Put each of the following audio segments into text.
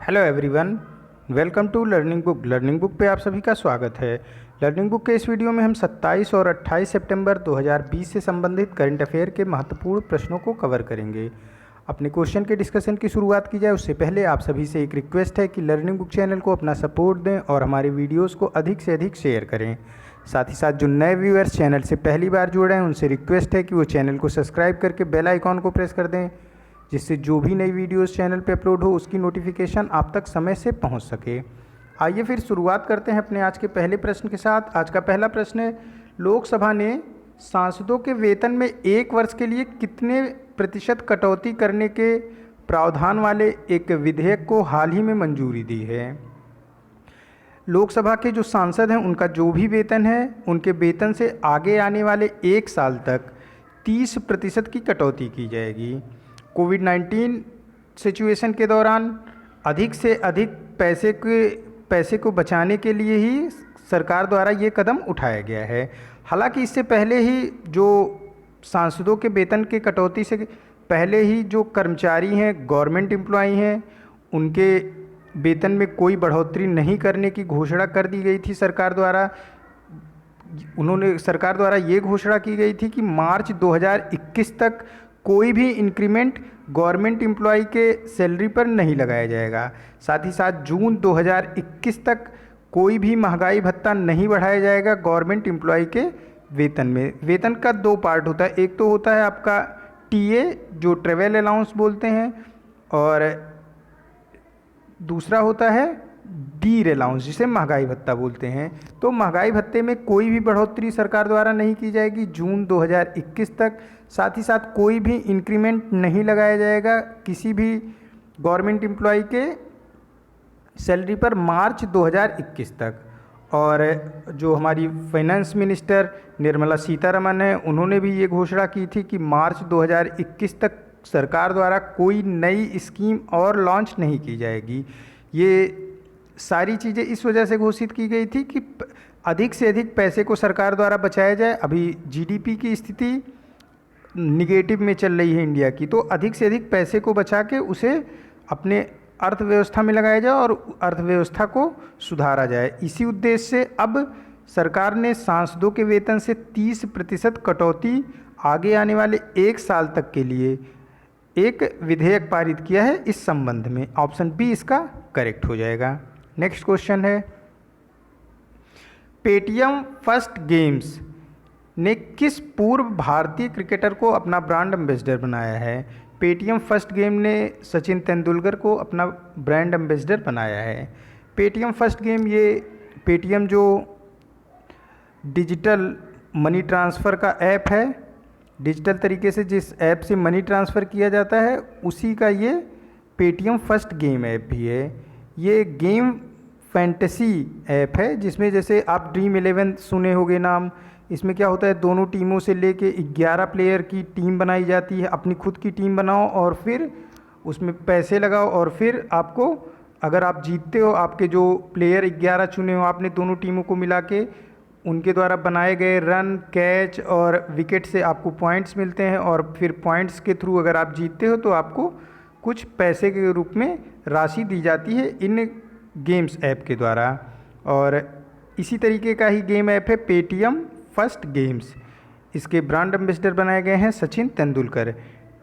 Hello everyone, welcome to learning book पे आप सभी का स्वागत है। लर्निंग बुक के इस वीडियो में हम 27 और 28 सितंबर 2020 से संबंधित करंट अफेयर के महत्वपूर्ण प्रश्नों को कवर करेंगे। अपने क्वेश्चन के डिस्कशन की शुरुआत की जाए उससे पहले आप सभी से एक रिक्वेस्ट है कि लर्निंग बुक चैनल को अपना सपोर्ट दें और हमारे वीडियोज़ को अधिक से अधिक शेयर करें। साथ ही साथ जो नए व्यूअर्स चैनल से पहली बार जुड़े हैं उनसे रिक्वेस्ट है कि वो चैनल को सब्सक्राइब करके बेल आइकॉन को प्रेस कर दें, जिससे जो भी नई वीडियोस चैनल पे अपलोड हो उसकी नोटिफिकेशन आप तक समय से पहुंच सके। आइए फिर शुरुआत करते हैं अपने आज के पहले प्रश्न के साथ। आज का पहला प्रश्न है, लोकसभा ने सांसदों के वेतन में 1 वर्ष के लिए कितने प्रतिशत कटौती करने के प्रावधान वाले एक विधेयक को हाल ही में मंजूरी दी है। लोकसभा के जो सांसद हैं उनका जो भी वेतन है उनके वेतन से आगे आने वाले 1 साल तक 30% की कटौती की जाएगी। कोविड-19 सिचुएशन के दौरान अधिक से अधिक पैसे को बचाने के लिए ही सरकार द्वारा ये कदम उठाया गया है। हालांकि इससे पहले ही जो सांसदों के वेतन के कटौती से पहले ही जो कर्मचारी हैं, गवर्नमेंट एम्प्लॉई हैं, उनके वेतन में कोई बढ़ोतरी नहीं करने की घोषणा कर दी गई थी सरकार द्वारा। सरकार द्वारा ये घोषणा की गई थी कि मार्च 2021 तक कोई भी इंक्रीमेंट गवर्नमेंट एम्प्लॉई के सैलरी पर नहीं लगाया जाएगा। साथ ही साथ जून 2021 तक कोई भी महंगाई भत्ता नहीं बढ़ाया जाएगा गवर्नमेंट एम्प्लॉई के वेतन में। वेतन का 2 पार्ट होता है, एक तो होता है आपका टीए जो ट्रेवल अलाउंस बोलते हैं, और दूसरा होता है डी अलाउंस जिसे महंगाई भत्ता बोलते हैं। तो महंगाई भत्ते में कोई भी बढ़ोतरी सरकार द्वारा नहीं की जाएगी जून 2021 तक। साथ ही साथ कोई भी इंक्रीमेंट नहीं लगाया जाएगा किसी भी गवर्नमेंट एम्प्लॉय के सैलरी पर मार्च 2021 तक। और जो हमारी फाइनेंस मिनिस्टर निर्मला सीतारमण है, उन्होंने भी ये घोषणा की थी कि मार्च 2021 तक सरकार द्वारा कोई नई स्कीम और लॉन्च नहीं की जाएगी। ये सारी चीज़ें इस वजह से घोषित की गई थी कि अधिक से अधिक पैसे को सरकार द्वारा बचाया जाए। अभी जीडीपी की स्थिति निगेटिव में चल रही है इंडिया की, तो अधिक से अधिक पैसे को बचा के उसे अपने अर्थव्यवस्था में लगाया जाए और अर्थव्यवस्था को सुधारा जाए। इसी उद्देश्य से अब सरकार ने सांसदों के वेतन से 30% कटौती आगे आने वाले 1 साल तक के लिए एक विधेयक पारित किया है। इस संबंध में ऑप्शन बी इसका करेक्ट हो जाएगा। नेक्स्ट क्वेश्चन है, पेटीएम फर्स्ट गेम्स ने किस पूर्व भारतीय क्रिकेटर को अपना ब्रांड एम्बेसडर बनाया है। पेटीएम फर्स्ट गेम ने सचिन तेंदुलकर को अपना ब्रांड एम्बेसडर बनाया है। पेटीएम फर्स्ट गेम ये पेटीएम जो डिजिटल मनी ट्रांसफ़र का ऐप है, डिजिटल तरीके से जिस ऐप से मनी ट्रांसफ़र किया जाता है उसी का ये पेटीएम फर्स्ट गेम ऐप भी है। ये गेम फैंटेसी ऐप है जिसमें जैसे आप ड्रीम 11 सुने होंगे नाम। इसमें क्या होता है, दोनों टीमों से लेके 11 प्लेयर की टीम बनाई जाती है। अपनी खुद की टीम बनाओ और फिर उसमें पैसे लगाओ और फिर आपको, अगर आप जीतते हो, आपके जो प्लेयर 11 चुने हो आपने दोनों टीमों को मिला के, उनके द्वारा बनाए गए रन, कैच और विकेट से आपको पॉइंट्स मिलते हैं। और फिर पॉइंट्स के थ्रू अगर आप जीतते हो तो आपको कुछ पैसे के रूप में राशि दी जाती है इन गेम्स ऐप के द्वारा। और इसी तरीके का ही गेम ऐप है पेटीएम फर्स्ट गेम्स। इसके ब्रांड एम्बेसडर बनाए गए हैं सचिन तेंदुलकर।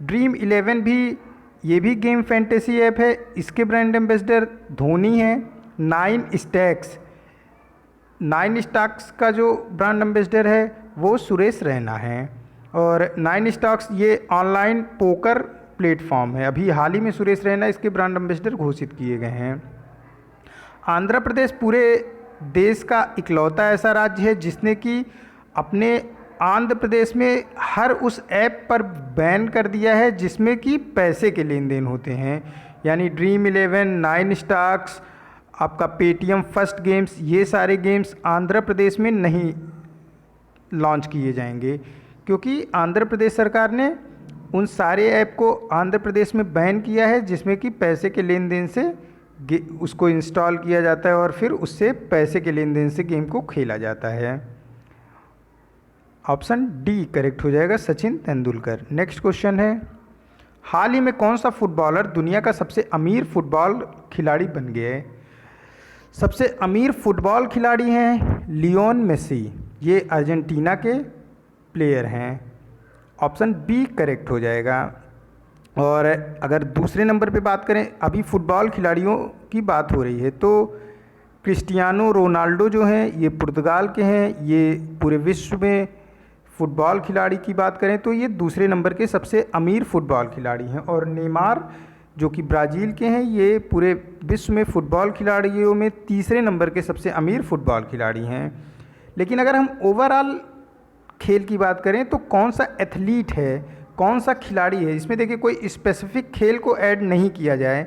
ड्रीम 11 भी, ये भी गेम फैंटेसी ऐप है, इसके ब्रांड एम्बेसडर धोनी हैं। 9 स्टॉक्स का जो ब्रांड एम्बेसडर है वो सुरेश रैना हैं। और 9 स्टॉक्स ये ऑनलाइन पोकर प्लेटफॉर्म है। अभी हाल ही में सुरेश रैना इसके ब्रांड एम्बेसडर घोषित किए गए हैं। आंध्र प्रदेश पूरे देश का इकलौता ऐसा राज्य है जिसने कि अपने आंध्र प्रदेश में हर उस ऐप पर बैन कर दिया है जिसमें कि पैसे के लेन देन होते हैं। यानी ड्रीम 11, 9 स्टॉक्स, आपका पेटीएम फर्स्ट गेम्स, ये सारे गेम्स आंध्र प्रदेश में नहीं लॉन्च किए जाएंगे क्योंकि आंध्र प्रदेश सरकार ने उन सारे ऐप को आंध्र प्रदेश में बैन किया है जिसमें कि पैसे के लेन देन से उसको इंस्टॉल किया जाता है और फिर उससे पैसे के लेन देन से गेम को खेला जाता है। ऑप्शन डी करेक्ट हो जाएगा, सचिन तेंदुलकर। नेक्स्ट क्वेश्चन है, हाल ही में कौन सा फुटबॉलर दुनिया का सबसे अमीर फुटबॉल खिलाड़ी बन गए। सबसे अमीर फुटबॉल खिलाड़ी हैं लियोन मेसी, ये अर्जेंटीना के प्लेयर हैं। ऑप्शन बी करेक्ट हो जाएगा। और अगर दूसरे नंबर पे बात करें, अभी फुटबॉल खिलाड़ियों की बात हो रही है, तो क्रिस्टियानो रोनाल्डो जो हैं ये पुर्तगाल के हैं। ये पूरे विश्व में फ़ुटबॉल खिलाड़ी की बात करें तो ये दूसरे नंबर के सबसे अमीर फ़ुटबॉल खिलाड़ी हैं। और नेमार जो कि ब्राज़ील के हैं, ये पूरे विश्व में फ़ुटबॉल खिलाड़ियों में तीसरे नंबर के सबसे अमीर फ़ुटबॉल खिलाड़ी हैं। लेकिन अगर हम ओवरऑल खेल की बात करें तो कौन सा एथलीट है, कौन सा खिलाड़ी है, इसमें देखिए कोई स्पेसिफिक खेल को ऐड नहीं किया जाए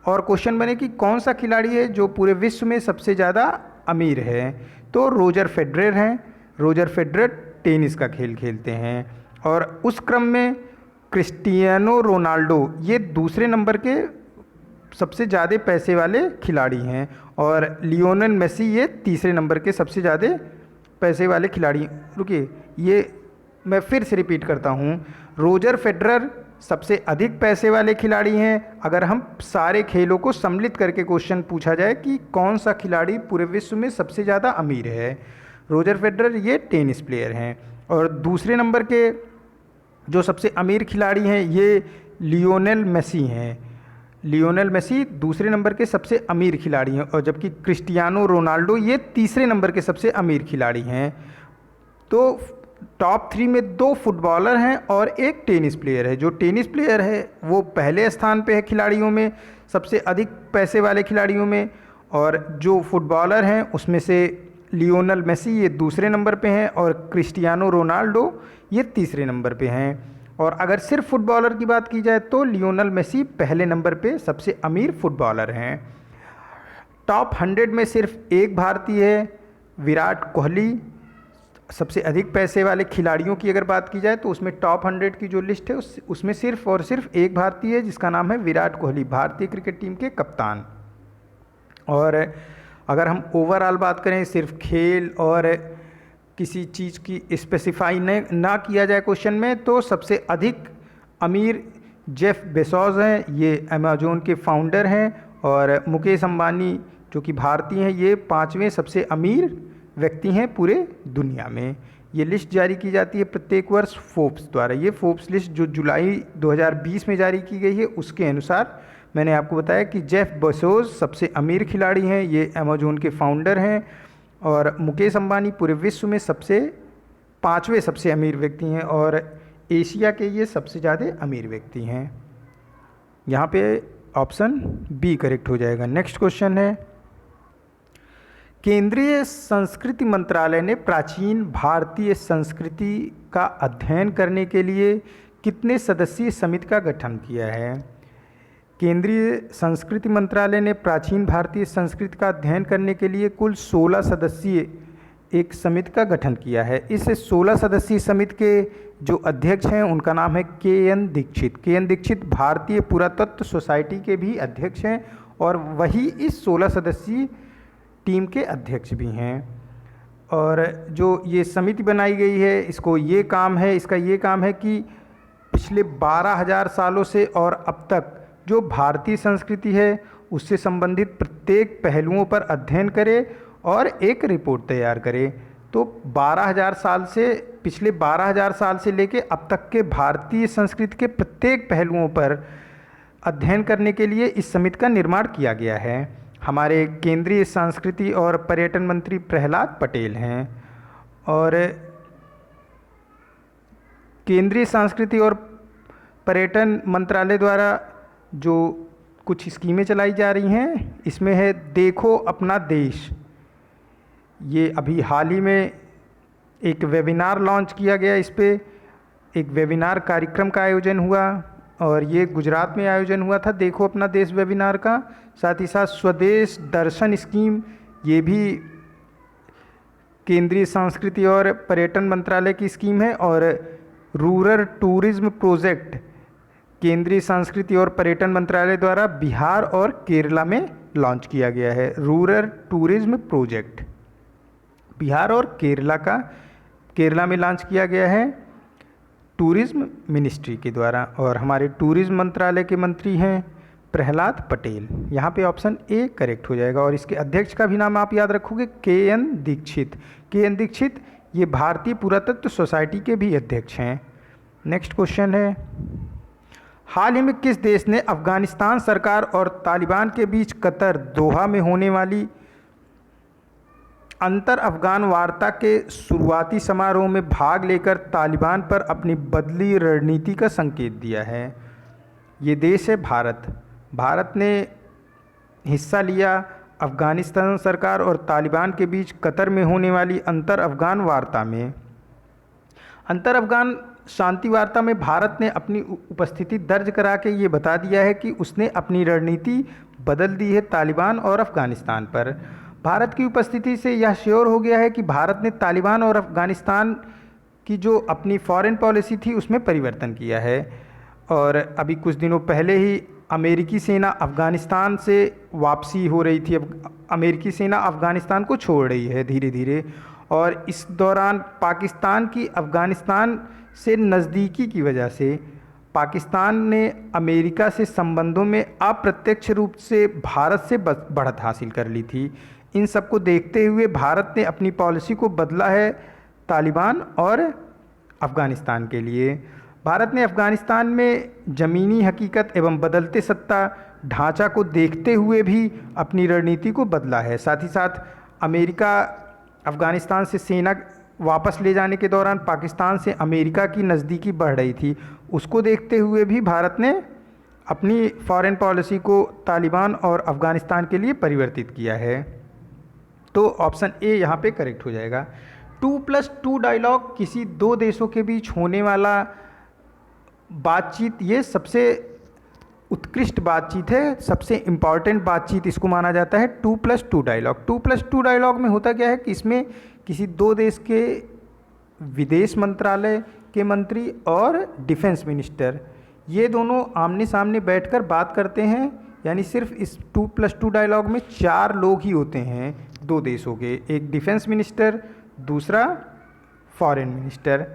और क्वेश्चन बने कि कौन सा खिलाड़ी है जो पूरे विश्व में सबसे ज़्यादा अमीर है, तो रोजर फेडरर हैं। रोजर फेडरर टेनिस का खेल खेलते हैं। और उस क्रम में क्रिस्टियानो रोनाल्डो ये दूसरे नंबर के सबसे ज़्यादा पैसे वाले खिलाड़ी हैं और लियोनेल मेसी ये तीसरे नंबर के सबसे ज़्यादा पैसे वाले खिलाड़ी। रुकिए, ये मैं फिर से रिपीट करता हूँ, रोजर फेडरर सबसे अधिक पैसे वाले खिलाड़ी हैं। अगर हम सारे खेलों को सम्मिलित करके क्वेश्चन पूछा जाए कि कौन सा खिलाड़ी पूरे विश्व में सबसे ज़्यादा अमीर है, रोजर फेडरर ये टेनिस प्लेयर हैं। और दूसरे नंबर के जो सबसे अमीर खिलाड़ी हैं ये लियोनेल मेसी हैं। लियोनेल मेसी दूसरे नंबर के सबसे अमीर खिलाड़ी हैं और जबकि क्रिस्टियानो रोनाल्डो ये तीसरे नंबर के सबसे अमीर खिलाड़ी हैं। तो टॉप 3 में 2 फुटबॉलर हैं और एक टेनिस प्लेयर है। जो टेनिस प्लेयर है वो पहले स्थान पे है खिलाड़ियों में, सबसे अधिक पैसे वाले खिलाड़ियों में, और जो फुटबॉलर हैं उसमें से लियोनेल मेसी ये दूसरे नंबर पे हैं और क्रिस्टियानो रोनाल्डो ये तीसरे नंबर पे हैं। और अगर सिर्फ फुटबॉलर की बात की जाए तो लियोनेल मेसी पहले नंबर पे सबसे अमीर फुटबॉलर हैं। टॉप 100 में सिर्फ एक भारतीय है, विराट कोहली। सबसे अधिक पैसे वाले खिलाड़ियों की अगर बात की जाए तो उसमें टॉप 100 की जो लिस्ट है उसमें सिर्फ और सिर्फ एक भारतीय है जिसका नाम है विराट कोहली, भारतीय क्रिकेट टीम के कप्तान। और अगर हम ओवरऑल बात करें, सिर्फ खेल और किसी चीज़ की स्पेसिफाई ना किया जाए क्वेश्चन में, तो सबसे अधिक अमीर जेफ बेजोस हैं, ये अमेजोन के फाउंडर हैं। और मुकेश अंबानी जो कि भारतीय हैं, ये 5वें सबसे अमीर व्यक्ति हैं पूरे दुनिया में। ये लिस्ट जारी की जाती है प्रत्येक वर्ष फोर्ब्स द्वारा। ये फोर्ब्स लिस्ट जो जुलाई 2020 में जारी की गई है उसके अनुसार मैंने आपको बताया कि जेफ बेजोस सबसे अमीर खिलाड़ी हैं, ये अमेजोन के फाउंडर हैं। और मुकेश अंबानी पूरे विश्व में 5वें सबसे अमीर व्यक्ति हैं और एशिया के ये सबसे ज़्यादा अमीर व्यक्ति हैं। यहाँ पे ऑप्शन बी करेक्ट हो जाएगा। नेक्स्ट क्वेश्चन है, केंद्रीय संस्कृति मंत्रालय ने प्राचीन भारतीय संस्कृति का अध्ययन करने के लिए कितने सदस्यीय समिति का गठन किया है? केंद्रीय संस्कृति मंत्रालय ने प्राचीन भारतीय संस्कृति का अध्ययन करने के लिए कुल 16 सदस्यीय एक समिति का गठन किया है। इस 16 सदस्यीय समिति के जो अध्यक्ष हैं उनका नाम है के.एन. दीक्षित। के.एन. दीक्षित भारतीय पुरातत्व सोसाइटी के भी अध्यक्ष हैं और वही इस 16 सदस्यीय टीम के अध्यक्ष भी हैं। और जो ये समिति बनाई गई है इसका ये काम है कि पिछले 12,000 सालों से और अब तक जो भारतीय संस्कृति है उससे संबंधित प्रत्येक पहलुओं पर अध्ययन करे और एक रिपोर्ट तैयार करे। तो पिछले 12,000 साल से लेके अब तक के भारतीय संस्कृति के प्रत्येक पहलुओं पर अध्ययन करने के लिए इस समिति का निर्माण किया गया है। हमारे केंद्रीय संस्कृति और पर्यटन मंत्री प्रहलाद पटेल हैं। और केंद्रीय संस्कृति और पर्यटन मंत्रालय द्वारा जो कुछ स्कीमें चलाई जा रही हैं इसमें है देखो अपना देश। ये अभी हाल ही में एक वेबिनार लॉन्च किया गया, इस पे एक वेबिनार कार्यक्रम का आयोजन हुआ और ये गुजरात में आयोजन हुआ था देखो अपना देश वेबिनार का। साथ ही साथ स्वदेश दर्शन स्कीम ये भी केंद्रीय संस्कृति और पर्यटन मंत्रालय की स्कीम है। और रूरल टूरिज्म प्रोजेक्ट केंद्रीय संस्कृति और पर्यटन मंत्रालय द्वारा बिहार और केरला में लॉन्च किया गया है। रूरल टूरिज्म प्रोजेक्ट बिहार और केरला में लॉन्च किया गया है टूरिज्म मिनिस्ट्री के द्वारा। और हमारे टूरिज्म मंत्रालय के मंत्री हैं प्रहलाद पटेल। यहाँ पे ऑप्शन ए करेक्ट हो जाएगा। और इसके अध्यक्ष का भी नाम आप याद रखोगे, के.एन. दीक्षित। के.एन. दीक्षित ये भारतीय पुरातत्व सोसाइटी के भी अध्यक्ष हैं। नेक्स्ट क्वेश्चन है, हाल ही में किस देश ने अफगानिस्तान सरकार और तालिबान के बीच कतर दोहा में होने वाली अंतर अफगान वार्ता के शुरुआती समारोह में भाग लेकर तालिबान पर अपनी बदली रणनीति का संकेत दिया है? ये देश है भारत। भारत ने हिस्सा लिया अफगानिस्तान सरकार और तालिबान के बीच कतर में होने वाली अंतर अफगान वार्ता में। अंतर अफगान शांति वार्ता में भारत ने अपनी उपस्थिति दर्ज करा के ये बता दिया है कि उसने अपनी रणनीति बदल दी है तालिबान और अफगानिस्तान पर। भारत की उपस्थिति से यह श्योर हो गया है कि भारत ने तालिबान और अफगानिस्तान की जो अपनी फॉरेन पॉलिसी थी उसमें परिवर्तन किया है। और अभी कुछ दिनों पहले ही अमेरिकी सेना अफ़गानिस्तान से वापसी हो रही थी। अब अमेरिकी सेना अफ़गानिस्तान को छोड़ रही है धीरे धीरे। और इस दौरान पाकिस्तान की अफ़गानिस्तान से नज़दीकी की वजह से पाकिस्तान ने अमेरिका से संबंधों में अप्रत्यक्ष रूप से भारत से बढ़त हासिल कर ली थी। इन सब को देखते हुए भारत ने अपनी पॉलिसी को बदला है तालिबान और अफ़गानिस्तान के लिए। भारत ने अफ़गानिस्तान में ज़मीनी हकीकत एवं बदलते सत्ता ढांचा को देखते हुए भी अपनी रणनीति को बदला है। साथ ही साथ अमेरिका अफ़गानिस्तान से सेना वापस ले जाने के दौरान पाकिस्तान से अमेरिका की नज़दीकी बढ़ रही थी, उसको देखते हुए भी भारत ने अपनी फॉरेन पॉलिसी को तालिबान और अफ़गानिस्तान के लिए परिवर्तित किया है। तो ऑप्शन ए यहाँ पे करेक्ट हो जाएगा। 2+2 डायलॉग किसी दो देशों के बीच होने वाला बातचीत, ये सबसे उत्कृष्ट बातचीत है, सबसे इम्पॉर्टेंट बातचीत इसको माना जाता है 2+2 डायलॉग। 2+2 डायलॉग में होता क्या है कि इसमें किसी दो देश के विदेश मंत्रालय के मंत्री और डिफेंस मिनिस्टर ये दोनों आमने सामने बैठकर बात करते हैं। यानी सिर्फ इस 2+2 डायलॉग में 4 लोग ही होते हैं दो देशों के, एक डिफेंस मिनिस्टर, दूसरा फॉरेन मिनिस्टर।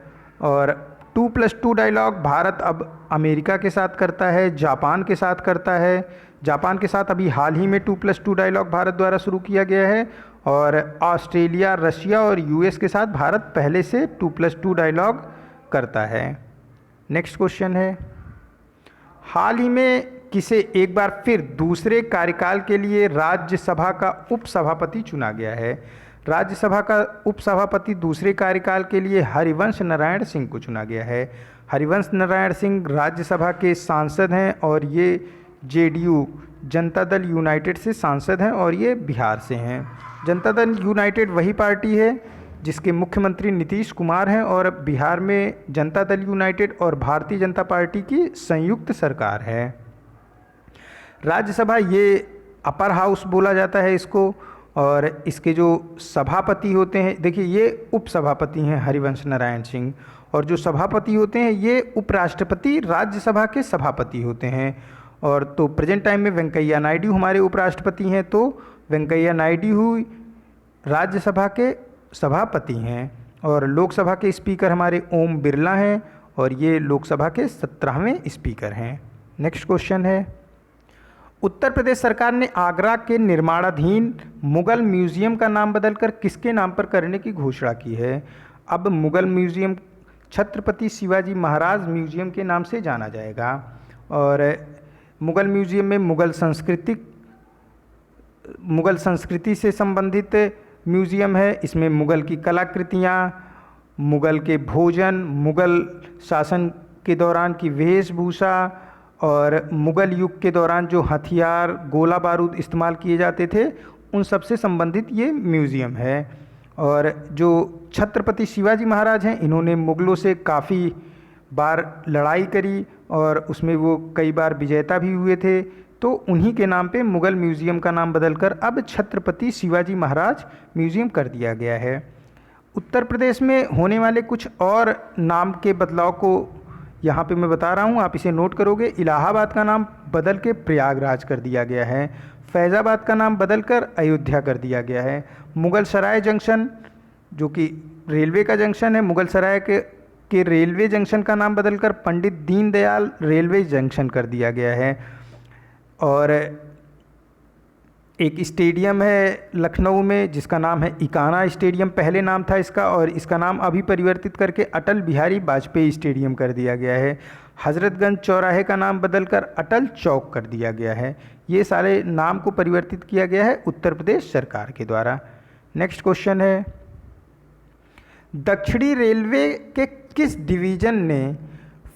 और 2+2 डायलॉग भारत अब अमेरिका के साथ करता है, जापान के साथ करता है। जापान के साथ अभी हाल ही में 2+2 डायलॉग भारत द्वारा शुरू किया गया है। और ऑस्ट्रेलिया, रशिया और यूएस के साथ भारत पहले से 2+2 डायलॉग करता है। नेक्स्ट क्वेश्चन है, हाल ही में किसे एक बार फिर दूसरे कार्यकाल के लिए राज्यसभा का उपसभापति चुना गया है? राज्यसभा का उपसभापति दूसरे कार्यकाल के लिए हरिवंश नारायण सिंह को चुना गया है। हरिवंश नारायण सिंह राज्यसभा के सांसद हैं और ये जेडीयू जनता दल यूनाइटेड से सांसद हैं और ये बिहार से हैं। जनता दल यूनाइटेड वही पार्टी है जिसके मुख्यमंत्री नीतीश कुमार हैं और बिहार में जनता दल यूनाइटेड और भारतीय जनता पार्टी की संयुक्त सरकार है। राज्यसभा ये अपर हाउस बोला जाता है इसको। और इसके जो सभापति होते हैं, देखिए ये उपसभापति हैं हरिवंश नारायण सिंह, और जो सभापति होते हैं ये उपराष्ट्रपति राज्यसभा के सभापति होते हैं। और तो प्रेजेंट टाइम में वेंकैया नायडू हमारे उपराष्ट्रपति हैं, तो वेंकैया नायडू राज्यसभा के सभापति हैं। और लोकसभा के स्पीकर हमारे ओम बिरला हैं और ये लोकसभा के 17वें स्पीकर हैं। नेक्स्ट क्वेश्चन है, उत्तर प्रदेश सरकार ने आगरा के निर्माणाधीन मुगल म्यूजियम का नाम बदलकर किसके नाम पर करने की घोषणा की है? अब मुगल म्यूजियम छत्रपति शिवाजी महाराज म्यूजियम के नाम से जाना जाएगा। और मुगल म्यूजियम में मुगल संस्कृति से संबंधित म्यूजियम है। इसमें मुगल की कलाकृतियाँ, मुगल के भोजन, मुगल शासन के दौरान की वेशभूषा और मुगल युग के दौरान जो हथियार, गोला बारूद इस्तेमाल किए जाते थे उन सब से संबंधित ये म्यूज़ियम है। और जो छत्रपति शिवाजी महाराज हैं इन्होंने मुग़लों से काफ़ी बार लड़ाई करी और उसमें वो कई बार विजेता भी हुए थे, तो उन्हीं के नाम पे मुग़ल म्यूज़ियम का नाम बदलकर अब छत्रपति शिवाजी महाराज म्यूज़ियम कर दिया गया है। उत्तर प्रदेश में होने वाले कुछ और नाम के बदलाव को यहाँ पे मैं बता रहा हूँ, आप इसे नोट करोगे। इलाहाबाद का नाम बदल के प्रयागराज कर दिया गया है। फैज़ाबाद का नाम बदलकर अयोध्या कर दिया गया है। मुग़ल सराय जंक्शन जो कि रेलवे का जंक्शन है, मुग़ल सराय के रेलवे जंक्शन का नाम बदलकर पंडित दीनदयाल रेलवे जंक्शन कर दिया गया है। और एक स्टेडियम है लखनऊ में जिसका नाम है इकाना स्टेडियम, पहले नाम था इसका, और इसका नाम अभी परिवर्तित करके अटल बिहारी वाजपेयी स्टेडियम कर दिया गया है। हज़रतगंज चौराहे का नाम बदलकर अटल चौक कर दिया गया है। ये सारे नाम को परिवर्तित किया गया है उत्तर प्रदेश सरकार के द्वारा। नेक्स्ट क्वेश्चन है, दक्षिणी रेलवे के किस डिवीज़न ने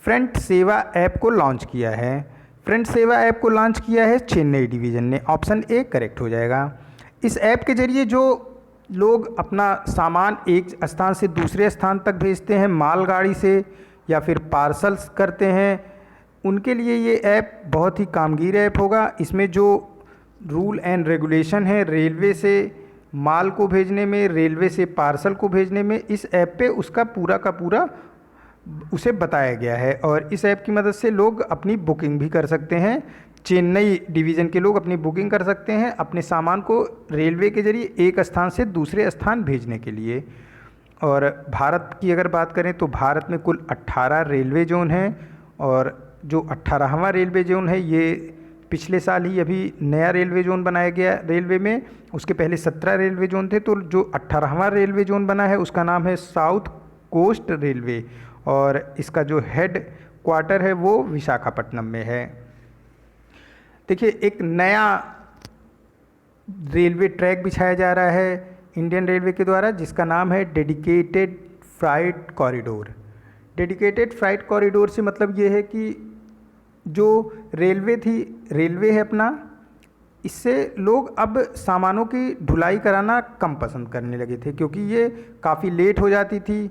फ्रंट सेवा ऐप को लॉन्च किया है? फ्रंट सेवा ऐप को लॉन्च किया है चेन्नई डिवीज़न ने। ऑप्शन ए करेक्ट हो जाएगा। इस ऐप के जरिए जो लोग अपना सामान एक स्थान से दूसरे स्थान तक भेजते हैं मालगाड़ी से या फिर पार्सल्स करते हैं, उनके लिए ये ऐप बहुत ही कामगीर ऐप होगा। इसमें जो रूल एंड रेगुलेशन है रेलवे से माल को भेजने में, रेलवे से पार्सल को भेजने में, इस ऐप पे उसका पूरा का पूरा उसे बताया गया है। और इस ऐप की मदद से लोग अपनी बुकिंग भी कर सकते हैं। चेन्नई डिवीज़न के लोग अपनी बुकिंग कर सकते हैं अपने सामान को रेलवे के जरिए एक स्थान से दूसरे स्थान भेजने के लिए। और भारत की अगर बात करें तो भारत में कुल 18 रेलवे जोन हैं, और जो 18वां रेलवे जोन है ये पिछले साल ही अभी नया रेलवे जोन बनाया गया रेलवे में। उसके पहले 17 रेलवे जोन थे, तो जो 18वां रेलवे जोन बना है उसका नाम है साउथ कोस्ट रेलवे, और इसका जो हेड क्वार्टर है वो विशाखापट्टनम में है। देखिए, एक नया रेलवे ट्रैक बिछाया जा रहा है इंडियन रेलवे के द्वारा जिसका नाम है dedicated freight corridor. Dedicated freight corridor से मतलब ये है कि जो रेलवे है अपना, इससे लोग अब सामानों की ढुलाई कराना कम पसंद करने लगे थे क्योंकि ये काफ़ी लेट हो जाती थी।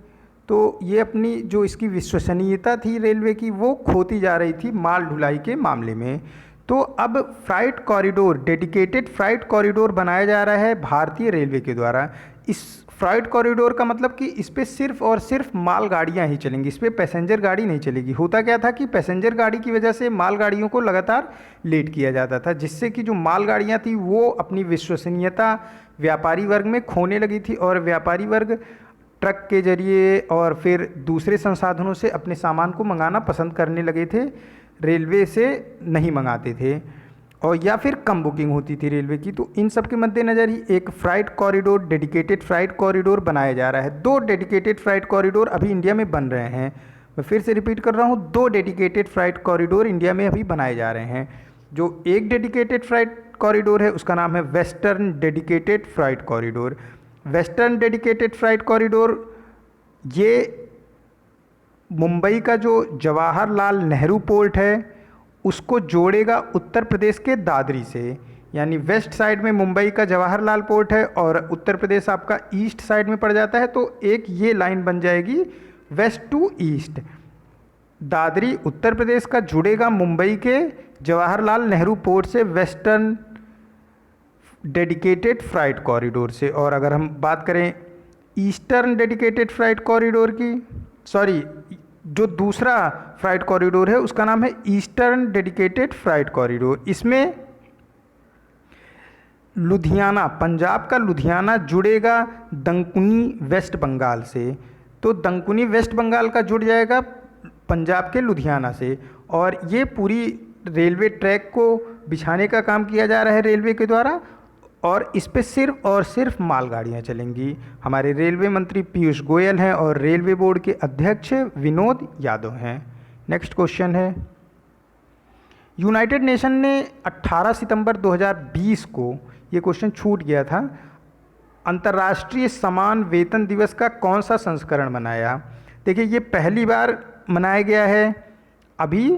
तो ये अपनी जो इसकी विश्वसनीयता थी रेलवे की वो खोती जा रही थी माल ढुलाई के मामले में। तो अब freight corridor, dedicated freight corridor बनाया जा रहा है भारतीय रेलवे के द्वारा। इस फ्राइट कॉरिडोर का मतलब कि इस पर सिर्फ और सिर्फ माल गाड़ियाँ ही चलेंगी, इस पर पैसेंजर गाड़ी नहीं चलेगी। होता क्या था कि पैसेंजर गाड़ी की वजह से माल गाड़ियों को लगातार लेट किया जाता था, जिससे कि जो माल गाड़ियाँ थी वो अपनी विश्वसनीयता व्यापारी वर्ग में खोने लगी थी, और व्यापारी वर्ग ट्रक के जरिए और फिर दूसरे संसाधनों से अपने सामान को मंगाना पसंद करने लगे थे, रेलवे से नहीं मंगाते थे, और या फिर कम बुकिंग होती थी रेलवे की। तो इन सब के मद्देनज़र ही एक freight corridor, dedicated freight corridor बनाया जा रहा है। 2 डेडिकेटेड फ्राइट कॉरिडोर अभी इंडिया में बन रहे हैं। मैं फिर से रिपीट कर रहा हूँ, 2 डेडिकेटेड फ्राइट कॉरिडोर इंडिया में अभी बनाए जा रहे हैं। जो एक डेडिकेटेड फ्राइट कॉरिडोर है उसका नाम है western dedicated freight corridor. Western dedicated freight corridor ये मुंबई का जो जवाहरलाल नेहरू पोर्ट है उसको जोड़ेगा उत्तर प्रदेश के दादरी से। यानी वेस्ट साइड में मुंबई का जवाहरलाल पोर्ट है और उत्तर प्रदेश आपका ईस्ट साइड में पड़ जाता है, तो एक ये लाइन बन जाएगी waste to east. Dadri Uttar Pradesh का जुड़ेगा मुंबई के जवाहरलाल नेहरू पोर्ट से वेस्टर्न डेडिकेटेड फ्राइट कॉरिडोर से। और अगर हम बात करें ईस्टर्न डेडिकेटेड फ्राइट कॉरिडोर की, सॉरी, जो दूसरा फ्राइट कॉरिडोर है उसका नाम है ईस्टर्न डेडिकेटेड फ्राइट कॉरिडोर। इसमें लुधियाना, पंजाब का लुधियाना जुड़ेगा दंकुनी वेस्ट बंगाल से। तो दंकुनी वेस्ट बंगाल का जुड़ जाएगा पंजाब के लुधियाना से, और ये पूरी रेलवे ट्रैक को बिछाने का काम किया जा रहा है रेलवे के द्वारा, और इस पे सिर्फ और सिर्फ मालगाड़ियाँ चलेंगी। हमारे रेलवे मंत्री पीयूष गोयल हैं और रेलवे बोर्ड के अध्यक्ष विनोद यादव हैं। नेक्स्ट क्वेश्चन है, यूनाइटेड नेशन ने 18 सितंबर 2020 को, ये क्वेश्चन छूट गया था, अंतर्राष्ट्रीय समान वेतन दिवस का कौन सा संस्करण मनाया? देखिए, ये पहली बार मनाया गया है अभी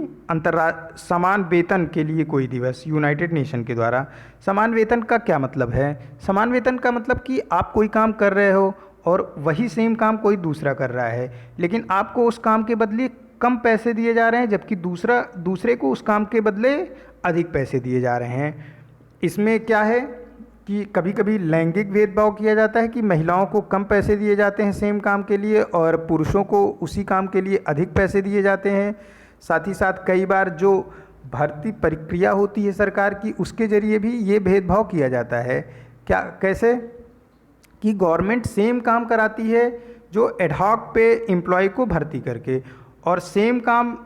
समान वेतन के लिए कोई दिवस यूनाइटेड नेशन के द्वारा। समान वेतन का क्या मतलब है? समान वेतन का मतलब कि आप कोई काम कर रहे हो और वही सेम काम कोई दूसरा कर रहा है, लेकिन आपको उस काम के बदले कम पैसे दिए जा रहे हैं, जबकि दूसरे को उस काम के बदले अधिक पैसे दिए जा रहे हैं। इसमें क्या है कि कभी कभी लैंगिक भेदभाव किया जाता है कि महिलाओं को कम पैसे दिए जाते हैं सेम काम के लिए और पुरुषों को उसी काम के लिए अधिक पैसे दिए जाते हैं। साथ ही साथ कई बार जो भर्ती प्रक्रिया होती है सरकार की, उसके ज़रिए भी ये भेदभाव किया जाता है। क्या, कैसे कि गवर्नमेंट सेम काम कराती है जो एडहॉक पे एम्प्लॉय को भर्ती करके, और सेम काम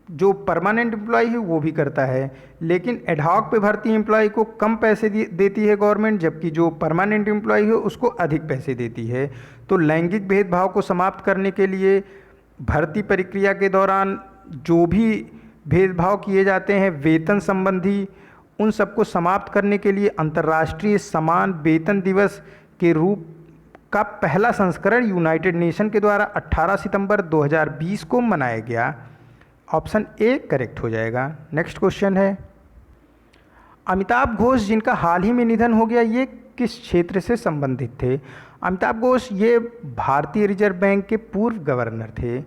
जो परमानेंट एम्प्लॉय है वो भी करता है, लेकिन एडहॉक पे भर्ती एम्प्लॉय को कम पैसे देती है गवर्नमेंट, जबकि जो परमानेंट एम्प्लॉय है उसको अधिक पैसे देती है। तो लैंगिक भेदभाव को समाप्त करने के लिए भर्ती प्रक्रिया के दौरान जो भी भेदभाव किए जाते हैं वेतन संबंधी, उन सबको समाप्त करने के लिए अंतर्राष्ट्रीय समान वेतन दिवस के रूप का पहला संस्करण यूनाइटेड नेशन के द्वारा 18 सितंबर 2020 को मनाया गया। ऑप्शन ए करेक्ट हो जाएगा। नेक्स्ट क्वेश्चन है, अमिताभ घोष जिनका हाल ही में निधन हो गया, ये किस क्षेत्र से संबंधित थे? अमिताभ घोष ये भारतीय रिजर्व बैंक के पूर्व गवर्नर थे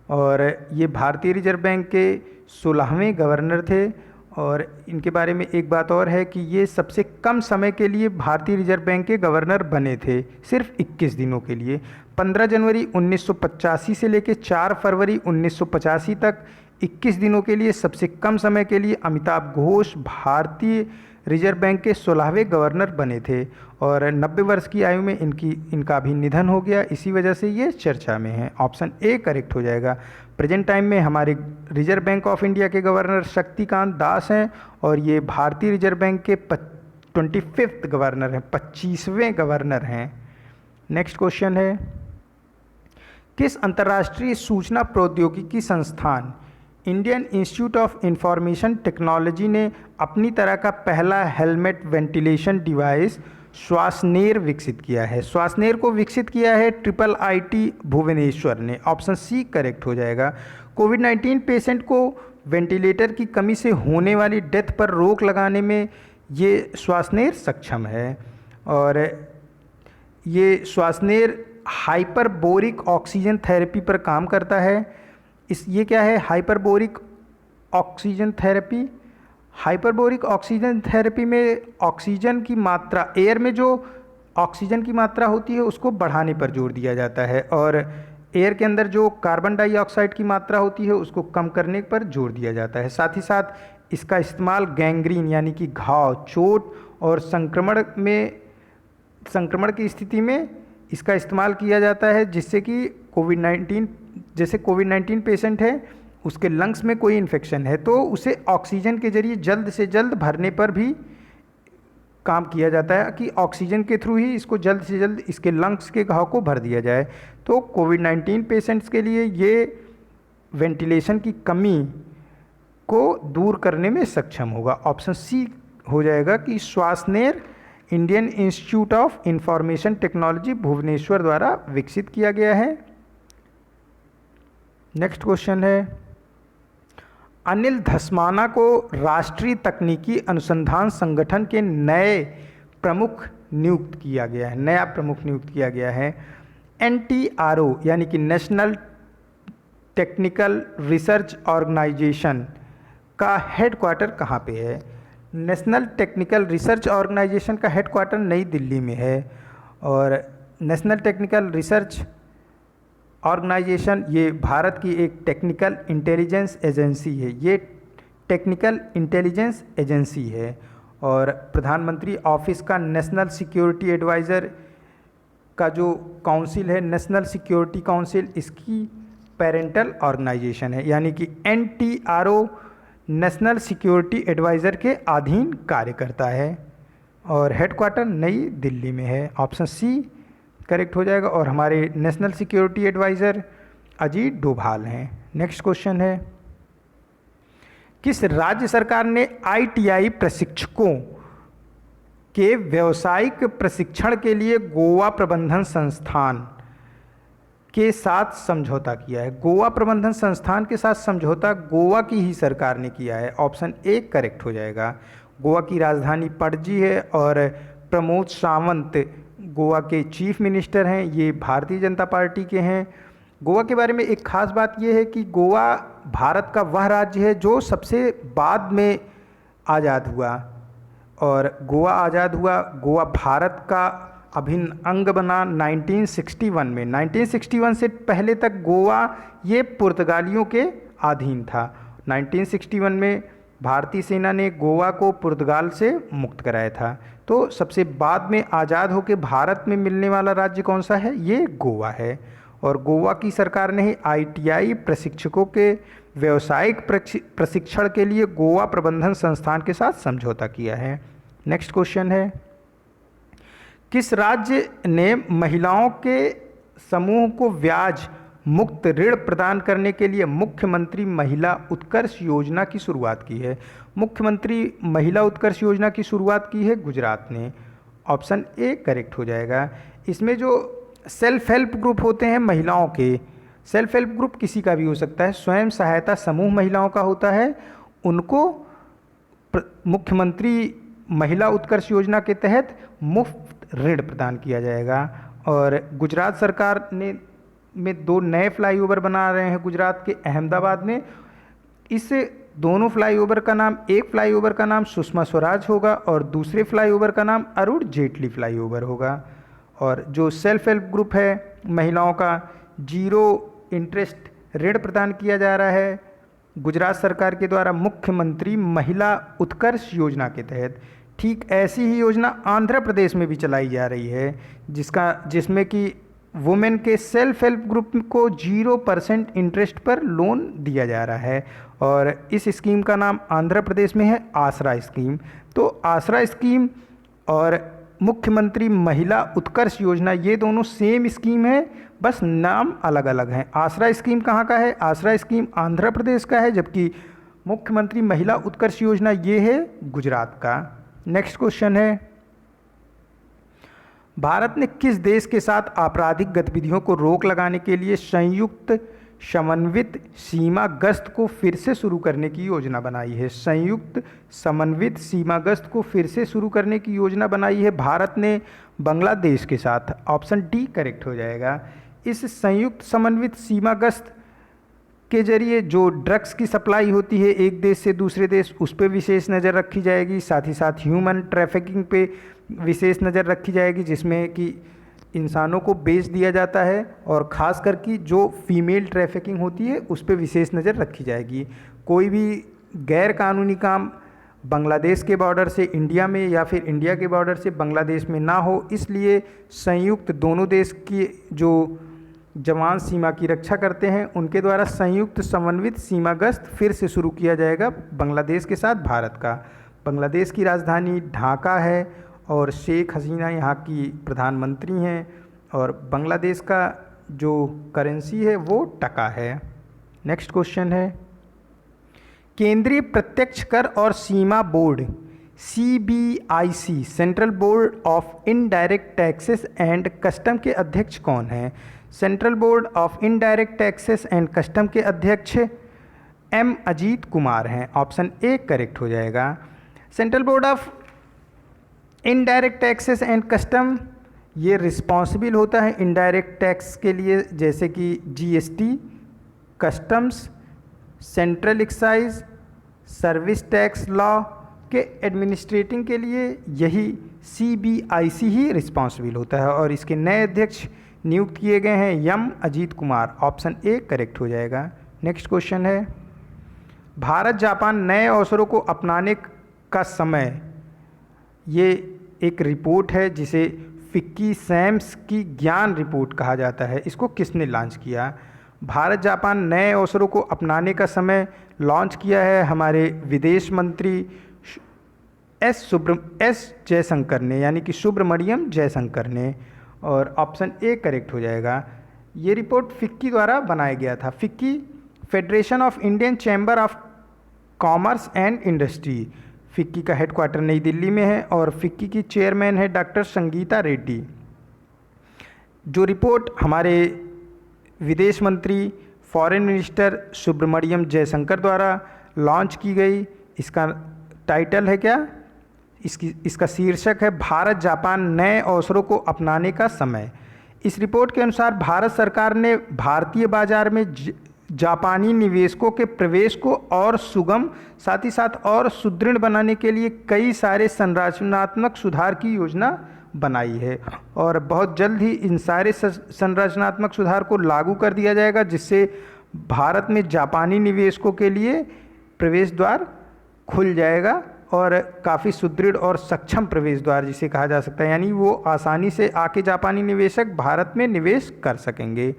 और ये भारतीय रिजर्व बैंक के 16वें गवर्नर थे। और इनके बारे में एक बात और है कि ये सबसे कम समय के लिए भारतीय रिजर्व बैंक के गवर्नर बने थे, सिर्फ 21 दिनों के लिए। 15 जनवरी 1985 से लेकर 4 फरवरी 1985 तक 21 दिनों के लिए सबसे कम समय के लिए अमिताभ घोष भारतीय रिजर्व बैंक के 16वें गवर्नर बने थे और 90 वर्ष की आयु में इनका भी निधन हो गया, इसी वजह से ये चर्चा में है। ऑप्शन ए करेक्ट हो जाएगा। प्रेजेंट टाइम में हमारे रिजर्व बैंक ऑफ इंडिया के गवर्नर शक्तिकांत दास हैं और ये भारतीय रिजर्व बैंक के 25वें गवर्नर हैं, 25वें गवर्नर हैं। नेक्स्ट क्वेश्चन है, किस अंतर्राष्ट्रीय सूचना प्रौद्योगिकी संस्थान Indian Institute of Information technology ने अपनी तरह का पहला हेलमेट वेंटिलेशन डिवाइस श्वासनेर विकसित किया है? श्वासनेर को विकसित किया है IIIT भुवनेश्वर ने। ऑप्शन सी करेक्ट हो जाएगा। कोविड-19 पेशेंट को वेंटिलेटर की कमी से होने वाली डेथ पर रोक लगाने में ये श्वासनेर सक्षम है और ये श्वासनेर हाइपरबोरिक ऑक्सीजन थेरेपी पर काम करता है। ये क्या है हाइपरबोरिक ऑक्सीजन थेरेपी? हाइपरबोरिक ऑक्सीजन थेरेपी में ऑक्सीजन की मात्रा, एयर में जो ऑक्सीजन की मात्रा होती है उसको बढ़ाने पर जोर दिया जाता है और एयर के अंदर जो कार्बन डाइऑक्साइड की मात्रा होती है उसको कम करने पर जोर दिया जाता है। साथ ही साथ इसका इस्तेमाल गैंग्रीन यानी कि घाव, चोट और संक्रमण की स्थिति में इसका इस्तेमाल किया जाता है, जिससे कि कोविड-19 पेशेंट है उसके लंग्स में कोई इन्फेक्शन है तो उसे ऑक्सीजन के जरिए जल्द से जल्द भरने पर भी काम किया जाता है कि ऑक्सीजन के थ्रू ही इसको जल्द से जल्द इसके लंग्स के घाव को भर दिया जाए। तो कोविड-19 पेशेंट्स के लिए ये वेंटिलेशन की कमी को दूर करने में सक्षम होगा। ऑप्शन सी हो जाएगा कि श्वासनेर Indian Institute of Information Technology Bhubaneswar द्वारा विकसित किया गया है। नेक्स्ट क्वेश्चन है, अनिल धस्माना को राष्ट्रीय तकनीकी अनुसंधान संगठन के नए प्रमुख नियुक्त किया गया है। नया प्रमुख नियुक्त किया गया है। NTRO यानी कि नेशनल टेक्निकल रिसर्च ऑर्गेनाइजेशन का हेडक्वार्टर कहाँ पे है? नेशनल टेक्निकल रिसर्च ऑर्गेनाइजेशन का हेडक्वार्टर नई दिल्ली में है और नेशनल टेक्निकल रिसर्च ऑर्गेनाइजेशन ये भारत की एक टेक्निकल इंटेलिजेंस एजेंसी है। ये टेक्निकल इंटेलिजेंस एजेंसी है और प्रधानमंत्री ऑफिस का नेशनल सिक्योरिटी एडवाइज़र का जो काउंसिल है, नेशनल सिक्योरिटी काउंसिल, इसकी पेरेंटल ऑर्गेनाइजेशन है, यानी कि NTRO नेशनल सिक्योरिटी एडवाइज़र के अधीन कार्य करता है और हेडक्वार्टर नई दिल्ली में है। ऑप्शन सी करेक्ट हो जाएगा और हमारे national security adviser Ajit Doval हैं। नेक्स्ट क्वेश्चन है, किस राज्य सरकार ने ITI प्रशिक्षकों के व्यावसायिक प्रशिक्षण के लिए गोवा प्रबंधन संस्थान के साथ समझौता किया है? गोवा प्रबंधन संस्थान के साथ समझौता गोवा की ही सरकार ने किया है। ऑप्शन ए करेक्ट हो जाएगा। गोवा की राजधानी पणजी है और प्रमोद सावंत गोवा के चीफ मिनिस्टर हैं, ये भारतीय जनता पार्टी के हैं। गोवा के बारे में एक ख़ास बात यह है कि गोवा भारत का वह राज्य है जो सबसे बाद में आज़ाद हुआ और गोवा आज़ाद हुआ, गोवा भारत का अभिन्न अंग बना 1961 में। 1961 से पहले तक गोवा ये पुर्तगालियों के अधीन था। 1961 में भारतीय सेना ने गोवा को पुर्तगाल से मुक्त कराया था। तो सबसे बाद में आज़ाद होकर भारत में मिलने वाला राज्य कौन सा है? ये गोवा है और गोवा की सरकार ने ही ITI प्रशिक्षकों के व्यावसायिक प्रशिक्षण के लिए गोवा प्रबंधन संस्थान के साथ समझौता किया है। नेक्स्ट क्वेश्चन है, किस राज्य ने महिलाओं के समूह को ब्याज मुक्त ऋण प्रदान करने के लिए मुख्यमंत्री महिला उत्कर्ष योजना की शुरुआत की है? मुख्यमंत्री महिला उत्कर्ष योजना की शुरुआत की है गुजरात ने। ऑप्शन ए करेक्ट हो जाएगा। इसमें जो सेल्फ हेल्प ग्रुप होते हैं महिलाओं के, सेल्फ हेल्प ग्रुप किसी का भी हो सकता है, स्वयं सहायता समूह महिलाओं का होता है, उनको मुख्यमंत्री महिला उत्कर्ष योजना के तहत मुफ्त ऋण प्रदान किया जाएगा। और गुजरात सरकार ने में 2 नए फ्लाईओवर बना रहे हैं गुजरात के अहमदाबाद में। इस दोनों फ्लाईओवर का नाम, एक फ्लाईओवर का नाम सुषमा स्वराज होगा और दूसरे फ्लाईओवर का नाम अरुण जेटली फ्लाईओवर होगा। और जो सेल्फ हेल्प ग्रुप है महिलाओं का, 0 इंटरेस्ट ऋण प्रदान किया जा रहा है गुजरात सरकार के द्वारा मुख्यमंत्री महिला उत्कर्ष योजना के तहत। ठीक ऐसी ही योजना आंध्र प्रदेश में भी चलाई जा रही है, जिसमें कि वुमेन के सेल्फ हेल्प ग्रुप को 0% इंटरेस्ट पर लोन दिया जा रहा है। और इस स्कीम का नाम आंध्र प्रदेश में है आसरा स्कीम। तो आसरा स्कीम और मुख्यमंत्री महिला उत्कर्ष योजना, ये दोनों सेम स्कीम है, बस नाम अलग अलग हैं। आसरा स्कीम कहाँ का है? आसरा स्कीम आंध्र प्रदेश का है, जबकि मुख्यमंत्री महिला उत्कर्ष योजना ये है गुजरात का। नेक्स्ट क्वेश्चन है, भारत ने किस देश के साथ आपराधिक गतिविधियों को रोक लगाने के लिए संयुक्त समन्वित सीमा गश्त को फिर से शुरू करने की योजना बनाई है? संयुक्त समन्वित सीमा गश्त को फिर से शुरू करने की योजना बनाई है भारत ने बांग्लादेश के साथ। ऑप्शन डी करेक्ट हो जाएगा। इस संयुक्त समन्वित सीमा गश्त के जरिए जो ड्रग्स की सप्लाई होती है एक देश से दूसरे देश, उस पर विशेष नज़र रखी जाएगी। साथ ही साथ ह्यूमन ट्रैफिकिंग पे विशेष नज़र रखी जाएगी, जिसमें कि इंसानों को बेच दिया जाता है, और ख़ास करके जो फीमेल ट्रैफिकिंग होती है उस पर विशेष नज़र रखी जाएगी। कोई भी गैर कानूनी काम बांग्लादेश के बॉर्डर से इंडिया में या फिर इंडिया के बॉर्डर से बांग्लादेश में ना हो, इसलिए संयुक्त दोनों देश की जो जवान सीमा की रक्षा करते हैं उनके द्वारा संयुक्त समन्वित सीमा गश्त फिर से शुरू किया जाएगा बांग्लादेश के साथ भारत का। बांग्लादेश की राजधानी ढाका है और शेख हसीना यहाँ की प्रधानमंत्री हैं, और बांग्लादेश का जो करेंसी है वो टका है। नेक्स्ट क्वेश्चन है, केंद्रीय प्रत्यक्ष कर और सीमा board CBIC central board of indirect taxes and custom के अध्यक्ष कौन हैं? Central board of indirect taxes and custom के अध्यक्ष M अजीत कुमार हैं। ऑप्शन ए करेक्ट हो जाएगा। Central board of indirect taxes and custom ये रिस्पॉन्सिबल होता है इनडायरेक्ट टैक्स के लिए, जैसे कि GST, customs, central excise, service tax law के एडमिनिस्ट्रेटिंग के लिए यही CBIC ही रिस्पॉन्सिबल होता है, और इसके नए अध्यक्ष नियुक्त किए गए हैं M Ajit Kumar. Option A correct हो जाएगा। नेक्स्ट क्वेश्चन है, भारत जापान नए अवसरों को अपनाने का समय, ये एक रिपोर्ट है जिसे फिक्की सैम्स की ज्ञान रिपोर्ट कहा जाता है। इसको किसने लॉन्च किया? भारत जापान नए अवसरों को अपनाने का समय लॉन्च किया है हमारे विदेश मंत्री एस जयशंकर ने, यानी कि सुब्रमण्यम जयशंकर ने, और ऑप्शन ए करेक्ट हो जाएगा। ये रिपोर्ट फिक्की द्वारा बनाया गया था। FICCI federation of Indian chamber of commerce and industry, FICCI का हेडक्वार्टर नई दिल्ली में है, और फिक्की की चेयरमैन है डॉक्टर संगीता रेड्डी। जो रिपोर्ट हमारे विदेश मंत्री फॉरेन मिनिस्टर सुब्रमण्यम जयशंकर द्वारा लॉन्च की गई, इसका टाइटल है क्या? इसका शीर्षक है भारत जापान नए अवसरों को अपनाने का समय। इस रिपोर्ट के अनुसार भारत सरकार ने भारतीय बाजार में जापानी निवेशकों के प्रवेश को और सुगम, साथ ही साथ और सुदृढ़ बनाने के लिए कई सारे संरचनात्मक सुधार की योजना बनाई है, और बहुत जल्द ही इन सारे संरचनात्मक सुधार को लागू कर दिया जाएगा, जिससे भारत में जापानी निवेशकों के लिए प्रवेश द्वार खुल जाएगा, और काफ़ी सुदृढ़ और सक्षम प्रवेश द्वार जिसे कहा जा सकता है, यानी वो आसानी से आके जापानी निवेशक भारत में निवेश कर सकेंगे।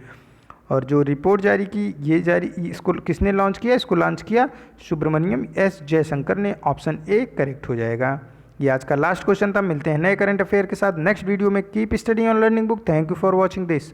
और जो रिपोर्ट जारी की इसको किसने लॉन्च किया? इसको लॉन्च किया सुब्रमण्यम एस जयशंकर ने। ऑप्शन ए करेक्ट हो जाएगा। ये आज का लास्ट क्वेश्चन था। मिलते हैं नए करंट अफेयर के साथ नेक्स्ट वीडियो में। Keep study on learning book. Thank you for watching this.